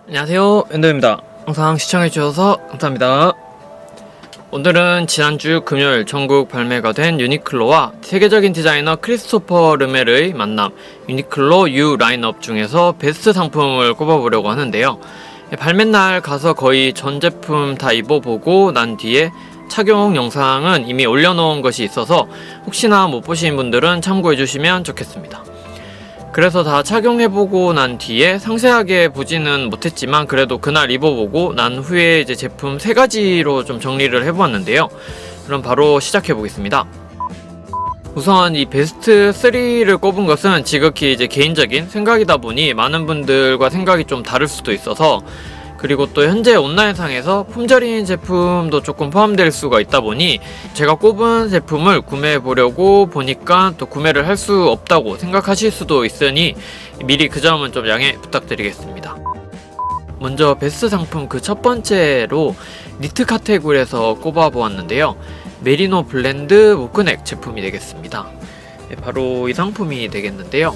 안녕하세요, 엔더입니다. 항상 시청해주셔서 감사합니다. 오늘은 지난주 금요일 전국 발매가 된 유니클로와 세계적인 디자이너 크리스토퍼 르멜의 만남, 유니클로 U 라인업 중에서 베스트 상품을 꼽아보려고 하는데요. 발매날 가서 거의 전 제품 다 입어보고 난 뒤에 착용 영상은 이미 올려놓은 것이 있어서 혹시나 못 보신 분들은 참고해주시면 좋겠습니다. 그래서 다 착용해보고 난 뒤에 상세하게 보지는 못했지만 그래도 그날 입어보고 난 후에 이제 제품 3가지로 좀 정리를 해보았는데요. 그럼 바로 시작해보겠습니다. 우선 이 베스트 3를 꼽은 것은 지극히 이제 개인적인 생각이다 보니 많은 분들과 생각이 좀 다를 수도 있어서, 그리고 또 현재 온라인상에서 품절인 제품도 조금 포함될 수가 있다 보니 제가 꼽은 제품을 구매해 보려고 보니까 또 구매를 할 수 없다고 생각하실 수도 있으니 미리 그 점은 좀 양해 부탁드리겠습니다. 먼저 베스트 상품 그 첫 번째로 니트 카테고리에서 꼽아 보았는데요. 메리노 블렌드 모크넥 제품이 되겠습니다. 바로 이 상품이 되겠는데요.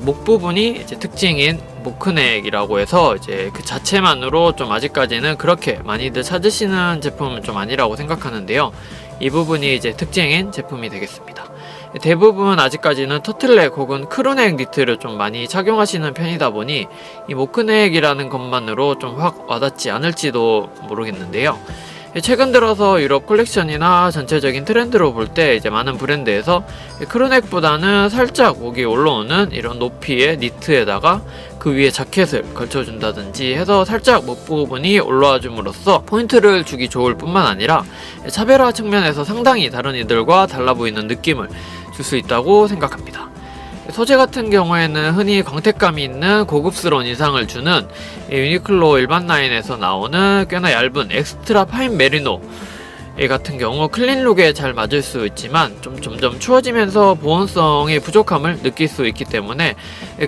목 부분이 이제 특징인 모크넥이라고 해서 이제 그 자체만으로 좀 아직까지는 그렇게 많이들 찾으시는 제품은 좀 아니라고 생각하는데요. 이 부분이 이제 특징인 제품이 되겠습니다. 대부분 아직까지는 터틀넥 혹은 크루넥 니트를 좀 많이 착용하시는 편이다 보니 이 모크넥이라는 것만으로 좀 확 와닿지 않을지도 모르겠는데요. 최근 들어서 유럽 컬렉션이나 전체적인 트렌드로 볼 때 이제 많은 브랜드에서 크루넥보다는 살짝 목이 올라오는 이런 높이의 니트에다가 그 위에 자켓을 걸쳐준다든지 해서 살짝 목 부분이 올라와 줌으로써 포인트를 주기 좋을 뿐만 아니라 차별화 측면에서 상당히 다른 이들과 달라 보이는 느낌을 줄 수 있다고 생각합니다. 소재 같은 경우에는 흔히 광택감이 있는 고급스러운 인상을 주는 유니클로 일반 라인에서 나오는 꽤나 얇은 엑스트라 파인 메리노 같은 경우 클린룩에 잘 맞을 수 있지만 좀 점점 추워지면서 보온성의 부족함을 느낄 수 있기 때문에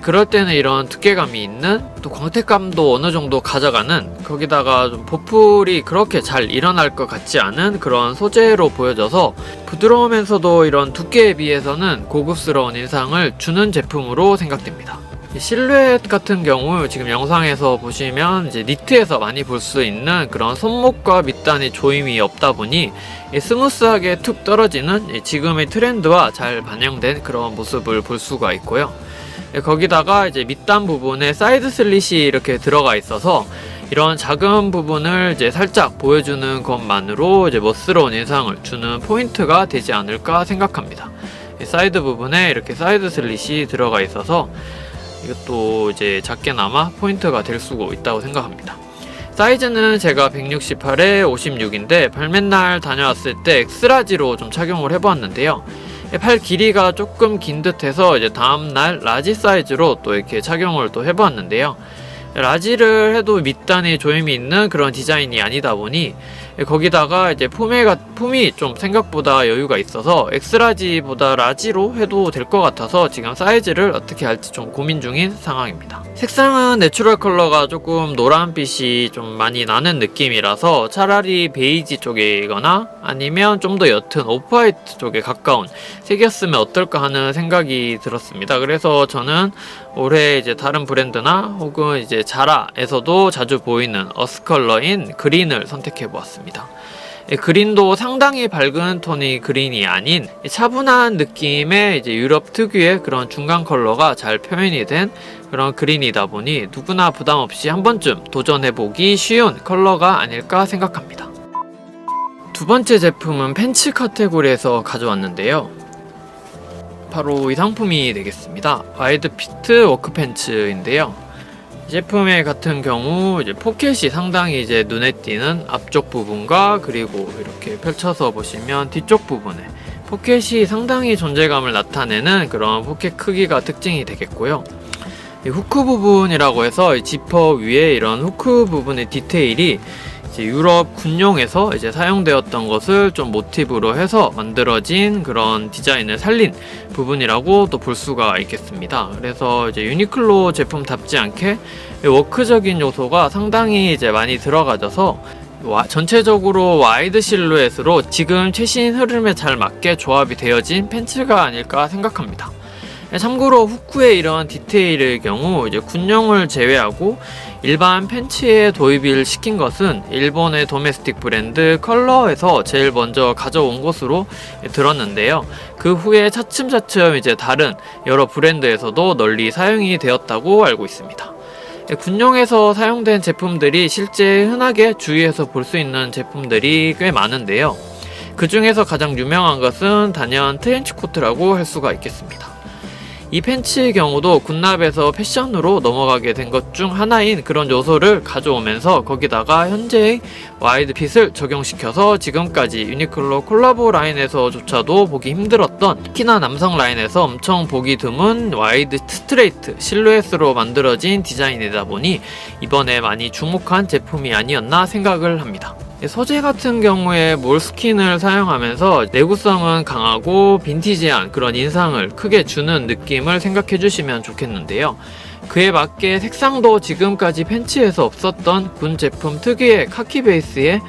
그럴 때는 이런 두께감이 있는 또 광택감도 어느 정도 가져가는, 거기다가 좀 보풀이 그렇게 잘 일어날 것 같지 않은 그런 소재로 보여져서 부드러우면서도 이런 두께에 비해서는 고급스러운 인상을 주는 제품으로 생각됩니다. 실루엣 같은 경우 지금 영상에서 보시면 이제 니트에서 많이 볼 수 있는 그런 손목과 밑단의 조임이 없다 보니 스무스하게 툭 떨어지는 지금의 트렌드와 잘 반영된 그런 모습을 볼 수가 있고요. 거기다가 이제 밑단 부분에 사이드 슬릿이 이렇게 들어가 있어서 이런 작은 부분을 이제 살짝 보여주는 것만으로 이제 멋스러운 인상을 주는 포인트가 되지 않을까 생각합니다. 사이드 부분에 이렇게 사이드 슬릿이 들어가 있어서 이것도 이제 작게나마 포인트가 될 수가 있다고 생각합니다. 사이즈는 제가 168에 56인데 발매날 다녀왔을 때 엑스라지로 좀 착용을 해보았는데요. 팔 길이가 조금 긴 듯해서 이제 다음날 라지 사이즈로 또 이렇게 착용을 또 해보았는데요. 라지를 해도 밑단에 조임이 있는 그런 디자인이 아니다 보니 거기다가 이제 품이 좀 생각보다 여유가 있어서 엑스라지보다 라지로 해도 될 것 같아서 지금 사이즈를 어떻게 할지 좀 고민 중인 상황입니다. 색상은 내추럴 컬러가 조금 노란빛이 좀 많이 나는 느낌이라서 차라리 베이지 쪽이거나 아니면 좀 더 옅은 오프화이트 쪽에 가까운 색이었으면 어떨까 하는 생각이 들었습니다. 그래서 저는 올해 이제 다른 브랜드나 혹은 이제 자라에서도 자주 보이는 어스 컬러인 그린을 선택해 보았습니다. 그린도 상당히 밝은 톤의 그린이 아닌 차분한 느낌의 이제 유럽 특유의 그런 중간 컬러가 잘 표현이 된 그런 그린이다 보니 누구나 부담 없이 한 번쯤 도전해보기 쉬운 컬러가 아닐까 생각합니다. 두 번째 제품은 팬츠 카테고리에서 가져왔는데요. 바로 이 상품이 되겠습니다. 와이드 피트 워크 팬츠인데요. 이 제품의 같은 경우 이제 포켓이 상당히 이제 눈에 띄는 앞쪽 부분과 그리고 이렇게 펼쳐서 보시면 뒤쪽 부분에 포켓이 상당히 존재감을 나타내는 그런 포켓 크기가 특징이 되겠고요. 이 후크 부분이라고 해서 이 지퍼 위에 이런 후크 부분의 디테일이 이제 유럽 군용에서 이제 사용되었던 것을 좀 모티브로 해서 만들어진 그런 디자인을 살린 부분이라고 또 볼 수가 있겠습니다. 그래서 이제 유니클로 제품답지 않게 워크적인 요소가 상당히 이제 많이 들어가져서 전체적으로 와이드 실루엣으로 지금 최신 흐름에 잘 맞게 조합이 되어진 팬츠가 아닐까 생각합니다. 참고로 후크의 이런 디테일의 경우 이제 군용을 제외하고 일반 팬츠에 도입을 시킨 것은 일본의 도메스틱 브랜드 컬러에서 제일 먼저 가져온 것으로 들었는데요. 그 후에 차츰차츰 이제 다른 여러 브랜드에서도 널리 사용이 되었다고 알고 있습니다. 군용에서 사용된 제품들이 실제 흔하게 주위에서 볼 수 있는 제품들이 꽤 많은데요. 그 중에서 가장 유명한 것은 단연 트렌치코트라고 할 수가 있겠습니다. 이 팬츠의 경우도 군납에서 패션으로 넘어가게 된 것 중 하나인 그런 요소를 가져오면서 거기다가 현재의 와이드핏을 적용시켜서 지금까지 유니클로 콜라보 라인에서조차도 보기 힘들었던, 특히나 남성 라인에서 엄청 보기 드문 와이드 스트레이트 실루엣으로 만들어진 디자인이다 보니 이번에 많이 주목한 제품이 아니었나 생각을 합니다. 소재 같은 경우에 몰스킨을 사용하면서 내구성은 강하고 빈티지한 그런 인상을 크게 주는 느낌을 생각해 주시면 좋겠는데요. 그에 맞게 색상도 지금까지 팬츠에서 없었던 군 제품 특유의 카키 베이스에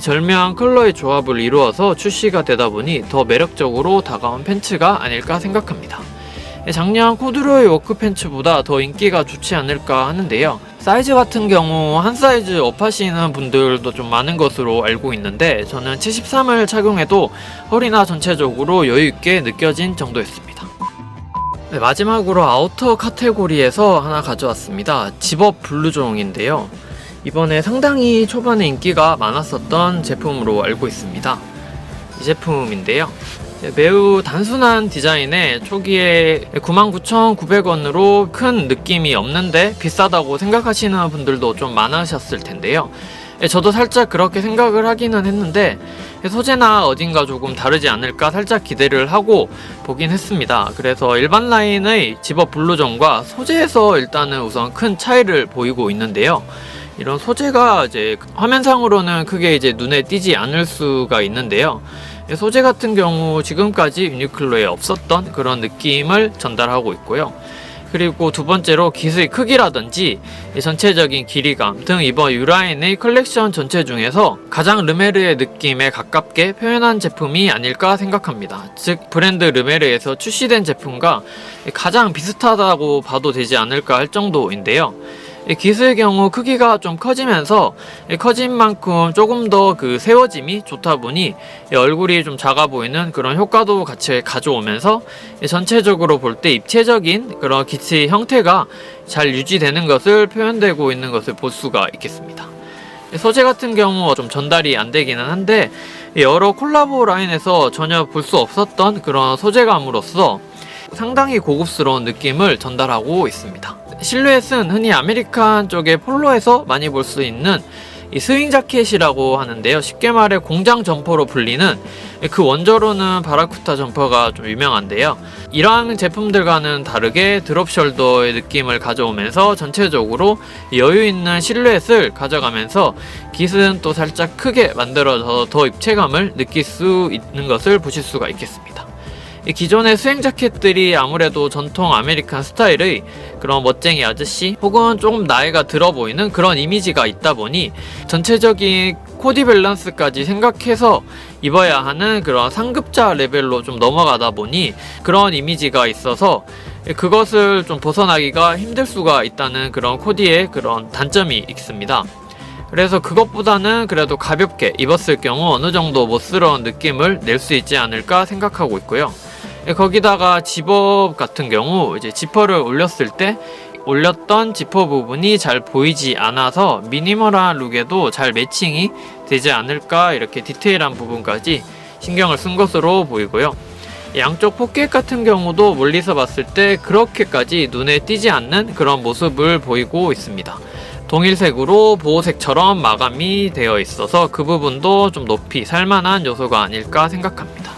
절묘한 컬러의 조합을 이루어서 출시가 되다 보니 더 매력적으로 다가온 팬츠가 아닐까 생각합니다. 작년 코듀로이 워크 팬츠보다 더 인기가 좋지 않을까 하는데요. 사이즈 같은 경우 한 사이즈 업하시는 분들도 좀 많은 것으로 알고 있는데 저는 73을 착용해도 허리나 전체적으로 여유있게 느껴진 정도였습니다. 네, 마지막으로 아우터 카테고리에서 하나 가져왔습니다. 집업 블루종인데요. 이번에 상당히 초반에 인기가 많았었던 제품으로 알고 있습니다. 이 제품인데요. 매우 단순한 디자인에 초기에 99,900원으로 큰 느낌이 없는데 비싸다고 생각하시는 분들도 좀 많으셨을 텐데요. 저도 살짝 그렇게 생각을 하기는 했는데 소재나 어딘가 조금 다르지 않을까 살짝 기대를 하고 보긴 했습니다. 그래서 일반 라인의 집업 블루종과 소재에서 일단은 우선 큰 차이를 보이고 있는데요. 이런 소재가 이제 화면상으로는 크게 이제 눈에 띄지 않을 수가 있는데요. 소재 같은 경우 지금까지 유니클로에 없었던 그런 느낌을 전달하고 있고요. 그리고 두 번째로 깃의 크기라든지 전체적인 길이감 등 이번 유라인의 컬렉션 전체 중에서 가장 르메르의 느낌에 가깝게 표현한 제품이 아닐까 생각합니다. 즉 브랜드 르메르에서 출시된 제품과 가장 비슷하다고 봐도 되지 않을까 할 정도인데요. 깃의 경우 크기가 좀 커지면서 커진 만큼 조금 더 그 세워짐이 좋다 보니 얼굴이 좀 작아 보이는 그런 효과도 같이 가져오면서 전체적으로 볼 때 입체적인 그런 깃의 형태가 잘 유지되는 것을 표현되고 있는 것을 볼 수가 있겠습니다. 소재 같은 경우 좀 전달이 안 되기는 한데 여러 콜라보 라인에서 전혀 볼 수 없었던 그런 소재감으로서 상당히 고급스러운 느낌을 전달하고 있습니다. 실루엣은 흔히 아메리칸 쪽의 폴로에서 많이 볼 수 있는 이 스윙 자켓이라고 하는데요. 쉽게 말해 공장 점퍼로 불리는 그 원조로는 바라쿠타 점퍼가 좀 유명한데요. 이러한 제품들과는 다르게 드롭 숄더의 느낌을 가져오면서 전체적으로 여유 있는 실루엣을 가져가면서 깃은 또 살짝 크게 만들어서 더 입체감을 느낄 수 있는 것을 보실 수가 있겠습니다. 기존의 수행 자켓들이 아무래도 전통 아메리칸 스타일의 그런 멋쟁이 아저씨 혹은 조금 나이가 들어 보이는 그런 이미지가 있다 보니 전체적인 코디 밸런스까지 생각해서 입어야 하는 그런 상급자 레벨로 좀 넘어가다 보니 그런 이미지가 있어서 그것을 좀 벗어나기가 힘들 수가 있다는 그런 코디의 그런 단점이 있습니다. 그래서 그것보다는 그래도 가볍게 입었을 경우 어느 정도 멋스러운 느낌을 낼 수 있지 않을까 생각하고 있고요. 거기다가 집업 같은 경우 이제 지퍼를 올렸을 때 올렸던 지퍼 부분이 잘 보이지 않아서 미니멀한 룩에도 잘 매칭이 되지 않을까 이렇게 디테일한 부분까지 신경을 쓴 것으로 보이고요. 양쪽 포켓 같은 경우도 멀리서 봤을 때 그렇게까지 눈에 띄지 않는 그런 모습을 보이고 있습니다. 동일색으로 보호색처럼 마감이 되어 있어서 그 부분도 좀 높이 살만한 요소가 아닐까 생각합니다.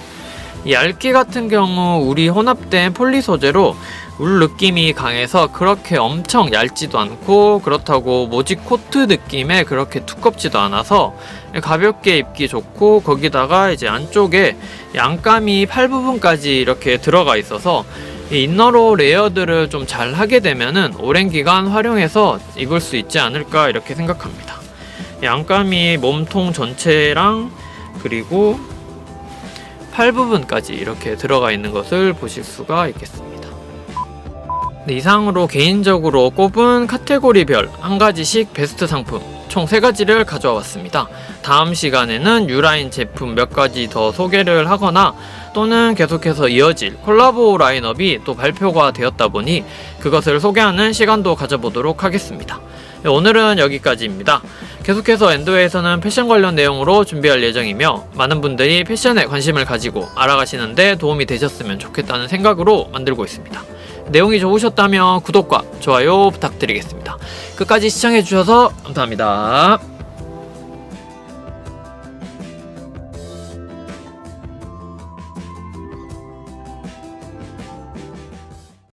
이 얇기 같은 경우 우리 혼합된 폴리 소재로 울 느낌이 강해서 그렇게 엄청 얇지도 않고 그렇다고 모직 코트 느낌에 그렇게 두껍지도 않아서 가볍게 입기 좋고 거기다가 이제 안쪽에 양감이 팔 부분까지 이렇게 들어가 있어서 이 이너로 레이어드를 좀 잘 하게 되면은 오랜 기간 활용해서 입을 수 있지 않을까 이렇게 생각합니다. 양감이 몸통 전체랑 그리고 팔 부분까지 이렇게 들어가 있는 것을 보실 수가 있겠습니다. 네, 이상으로 개인적으로 꼽은 카테고리별 한 가지씩 베스트 상품 총 3가지를 가져와 봤습니다. 다음 시간에는 U라인 제품 몇 가지 더 소개를 하거나 또는 계속해서 이어질 콜라보 라인업이 또 발표가 되었다 보니 그것을 소개하는 시간도 가져보도록 하겠습니다. 네, 오늘은 여기까지입니다. 계속해서 엔도에서는 패션 관련 내용으로 준비할 예정이며 많은 분들이 패션에 관심을 가지고 알아가시는데 도움이 되셨으면 좋겠다는 생각으로 만들고 있습니다. 내용이 좋으셨다면 구독과 좋아요 부탁드리겠습니다. 끝까지 시청해주셔서 감사합니다.